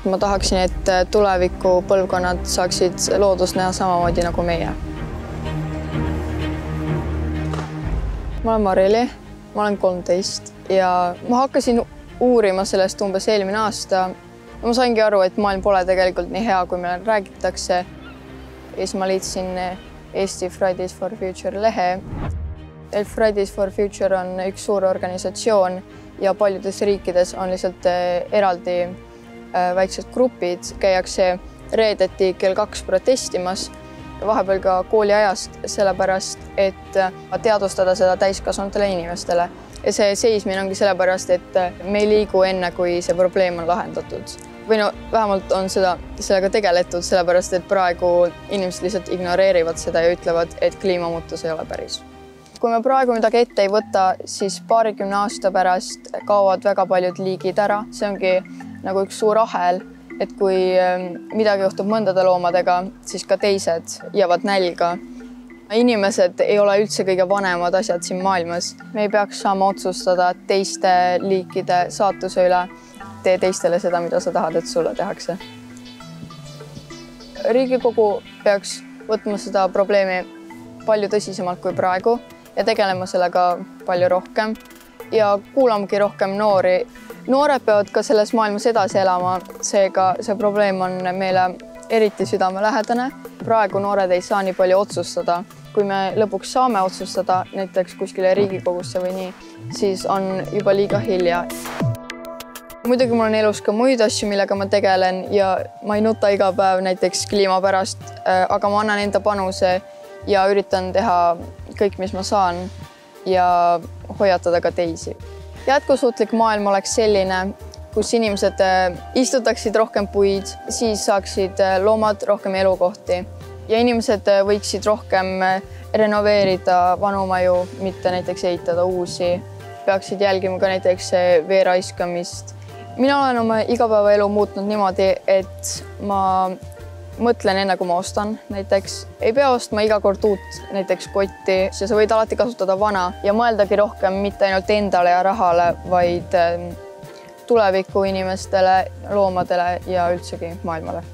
ma tahaksin, et tuleviku põlvkonnad saaksid loodust näha samamoodi nagu meie. Ma olen Marili, ma olen 13 ja ma hakkasin uurima sellest umbes eelmine aasta. Ma saingi aru, et maailm pole tegelikult nii hea, kui meile räägitakse. Ja siis ma liitsin Eesti Fridays for Future lehe. Fridays for Future on üks suur organisatsioon ja paljudes riikides on lihtsalt eraldi väiksed grupid. Käiakse reedeti kell 2 protestimas, vahepeal ka kooliajast, sellepärast, et teadvustada seda täiskasvanutele inimestele. Ja see seismine ongi sellepärast, et me ei liigu enne, kui see probleem on lahendatud. Või vähemalt on sellega tegeletud, sellepärast, et praegu inimesed lihtsalt ignoreerivad seda ja ütlevad, et kliimamuutus ei ole päris. Kui me praegu midagi ette ei võta, siis paarikümne aasta pärast kaovad väga paljud liigid ära. See ongi nagu üks suur ahel, et kui midagi juhtub mõndade loomadega, siis ka teised jäävad nälga. Inimesed ei ole üldse kõige vanemad asjad siin maailmas. Me ei peaks saama otsustada teiste liikide saatuse üle. Tee teistele seda, mida sa tahad, et sulle tehakse. Riigikogu peaks võtma seda probleemi palju tõsisemalt kui praegu ja tegelema sellega palju rohkem ja kuulamagi rohkem noori. Noored peavad ka selles maailmas edasi elama, seega see probleem on meile eriti südamelähedane. Praegu noored ei saa nii palju otsustada. Kui me lõpuks saame otsustada näiteks kuskile Riigikogusse või nii, siis on juba liiga hilja. Muidugi mul on elus ka muid asju, millega ma tegelen ja ma ei nuta iga päev näiteks kliima pärast, aga ma annan enda panuse ja üritan teha kõik, mis ma saan ja hoiatada ka teisi. Jätkusuutlik maailm oleks selline, kus inimesed istutaksid rohkem puid, siis saaksid loomad rohkem elukohti ja inimesed võiksid rohkem renoveerida vanu maju, mitte näiteks ehitada uusi. Peaksid jälgima ka näiteks vee raiskamist. Mina olen oma igapäevaelu muutnud niimoodi, et ma mõtlen enne, kui ma ostan näiteks. Ei pea ostma iga kord uut näiteks kotti, ja sa võid alati kasutada vana ja mõeldagi rohkem mitte ainult endale ja rahale, vaid tuleviku inimestele, loomadele ja üldsegi maailmale.